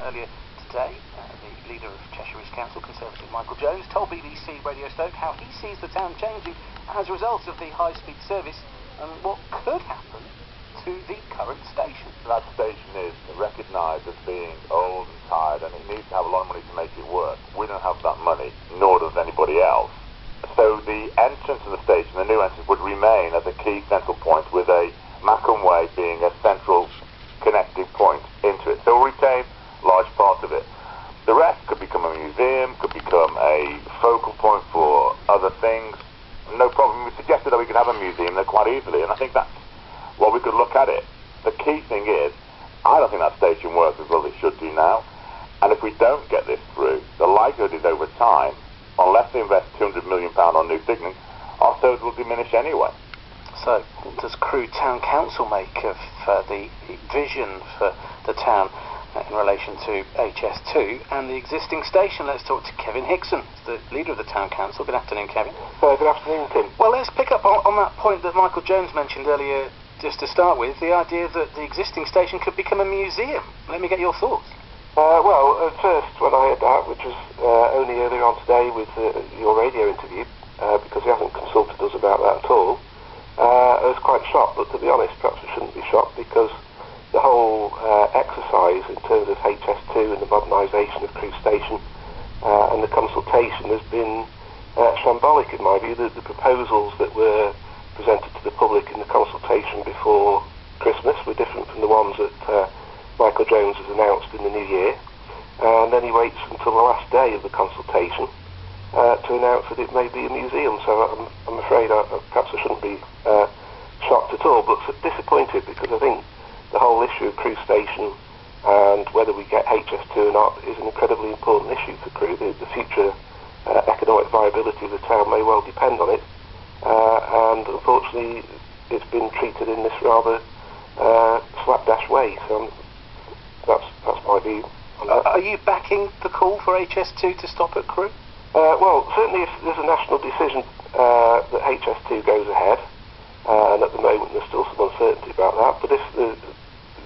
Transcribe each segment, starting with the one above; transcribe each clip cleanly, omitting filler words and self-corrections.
Earlier today, the leader of Cheshire Council, Conservative Michael Jones, told BBC Radio Stoke how he sees the town changing as a result of the high-speed service and what could happen to the current station. That station is recognised as being old and tired, and it needs to have a lot of money to make it work. We don't have that money, nor does anybody else. So the entrance of the station, the new entrance, would remain as a key central point, with a Mackham Way being a central connecting point into it. So we'll retain a large part of it. The rest could become a museum, could become a focal point for other things. No problem. We suggested that we could have a museum there quite easily, and I think that's well, we could look at it. The key thing is, I don't think that station works as well as it should do now, and if we don't get this through, the likelihood is over time, unless they invest £200 million on new signalling, our service will diminish anyway. So, what does Crewe Town Council make of the vision for the town in relation to HS2 and the existing station? Let's talk to Kevin Hickson, the leader of the Town Council. Good afternoon, Kevin. Good afternoon, Tim. Well, let's pick up on that point that Michael Jones mentioned earlier, just to start with, the idea that the existing station could become a museum. Let me get your thoughts. Well, at first, when I heard that, which was only earlier on today with your radio interview, because he hasn't consulted us about that at all, I was quite shocked, but to be honest, perhaps I shouldn't be shocked, because the whole exercise in terms of HS2 and the modernisation of Crewe Station and the consultation has been shambolic in my view. The proposals that were presented to the public in the consultation before Christmas were different from the ones that Michael Jones has announced in the new year, and then he waits until the last day of the consultation to announce that it may be a museum. So I'm afraid perhaps I shouldn't be shocked at all, but disappointed, because I think the whole issue of Crewe Station and whether we get HS2 or not is an incredibly important issue for Crewe. The future economic viability of the town may well depend on it, and unfortunately it's been treated in this rather slapdash way. So that's my view on that. Are you backing the call for HS2 to stop at Crewe? Well, certainly if there's a national decision that HS2 goes ahead, and at the moment there's still some uncertainty about that, but if the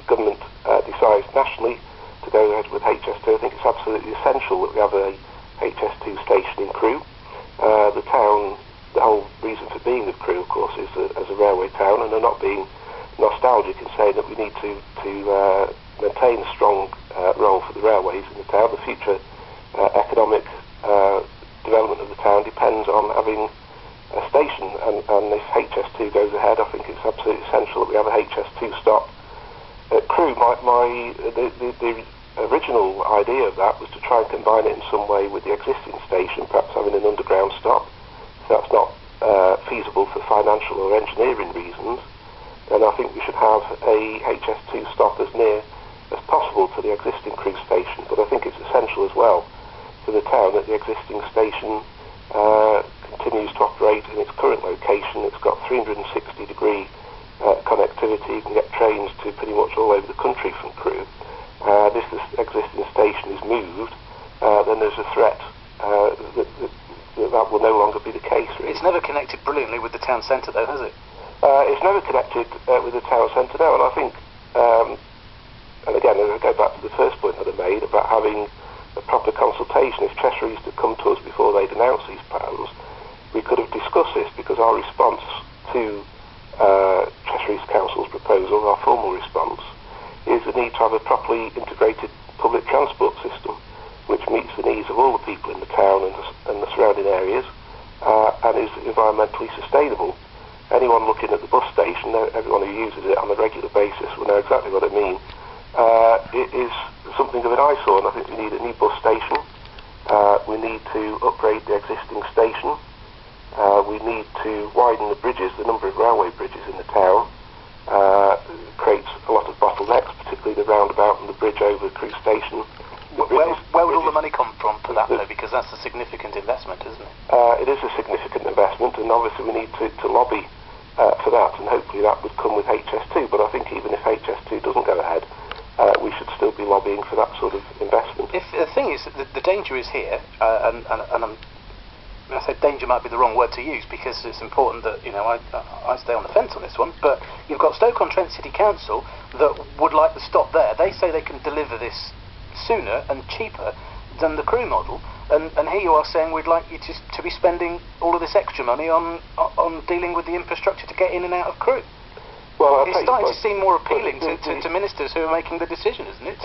government decides nationally to go ahead with HS2, I think it's absolutely essential that we have a HS2 station in Crewe. The town, the whole reason for being of Crewe, of course, is as a railway town, and they're not being nostalgic in saying that we need to maintain a strong role for the railways in the town. The future economic development of the town depends on having a station, and if HS2 goes ahead, I think it's absolutely essential that we have a HS2 stop at Crewe. The original idea of that was to try and combine it in some way with the existing station, perhaps having an underground stop. If that's not feasible for financial or engineering reasons, then I think we should have a HS2 stop as near as possible to the existing Crewe station. But I think it's essential as well for the town that the existing station continues to operate in its current location. It's got 360-degree connectivity. You can get trains to pretty much all over the country from Crewe. If this existing station is moved, then there's a threat that will no longer be the case, really. It's never connected brilliantly with the town centre, though, has it? It's never connected with the town centre now, and I think, and again, I go back to the first point that I made about having a proper consultation. If Cheshire used to come to us before they'd announced these plans, we could have discussed this, because our response to Cheshire Council's proposal, our formal response, is the need to have a properly integrated public transport system which meets the needs of all the people in the town and the surrounding areas, and is environmentally sustainable. Anyone looking at the bus station, everyone who uses it on a regular basis will know exactly what I mean. It is something of an eyesore, and I think we need a new bus station. We need to upgrade the existing station. We need to widen the bridges. The number of railway bridges in the town creates a lot of bottlenecks, particularly the roundabout and the bridge over Crewe Station. Where would all the money come from for that, though? Because that's a significant investment, isn't it? It is a significant investment, and obviously we need to lobby for that, and hopefully that would come with HS2. But I think even if HS2 doesn't go ahead, we should still be lobbying for that sort of investment. If the thing is, the danger is here, and I say danger might be the wrong word to use, because it's important that, I stay on the fence on this one, but you've got Stoke-on-Trent City Council that would like the stop there. They say they can deliver this sooner and cheaper than the Crewe model, and here you are saying we'd like you to be spending all of this extra money on dealing with the infrastructure to get in and out of Crewe. Well, it's starting to seem more appealing to ministers who are making the decision, isn't it,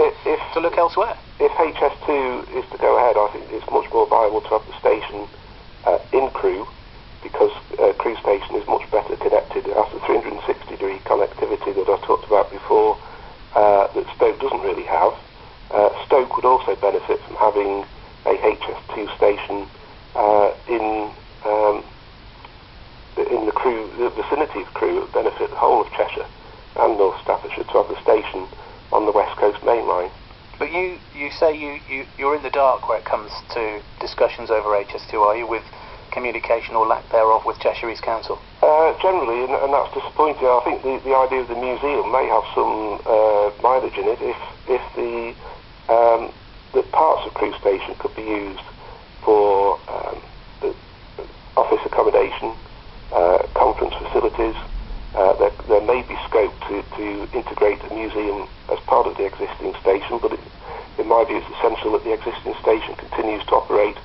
to look elsewhere? If HS2 is to go ahead, I think it's much more viable to have the station in Crewe, because Crewe Station is much better connected. It has the 360-degree connectivity that I talked about before, that Stoke doesn't really have. Stoke would also benefit from having a HS2 station in the Crewe, the vicinity of Crewe. It would benefit the whole of Cheshire and North Staffordshire to have the station on the West Coast main line. But you say you're in the dark where it comes to discussions over HS2, are you, with communication or lack thereof with Cheshire East Council? Generally, and that's disappointing. I think the idea of the museum may have some mileage in it if the parts of Crewe Station could be used for the office accommodation, conference facilities. There may be scope to integrate a museum as part of the existing station, but in my view it's essential that the existing station continues to operate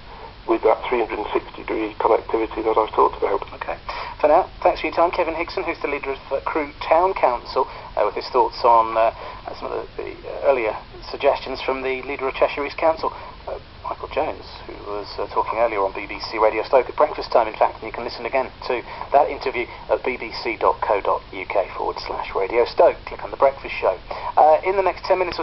with that 360-degree connectivity that I've talked about. Okay. For now, thanks for your time, Kevin Hickson, who's the leader of Crewe Town Council, with his thoughts on some of the earlier suggestions from the leader of Cheshire East Council, Michael Jones, who was talking earlier on BBC Radio Stoke at breakfast time, in fact, and you can listen again to that interview at bbc.co.uk/Radio Stoke. Click on the breakfast show. In the next 10 minutes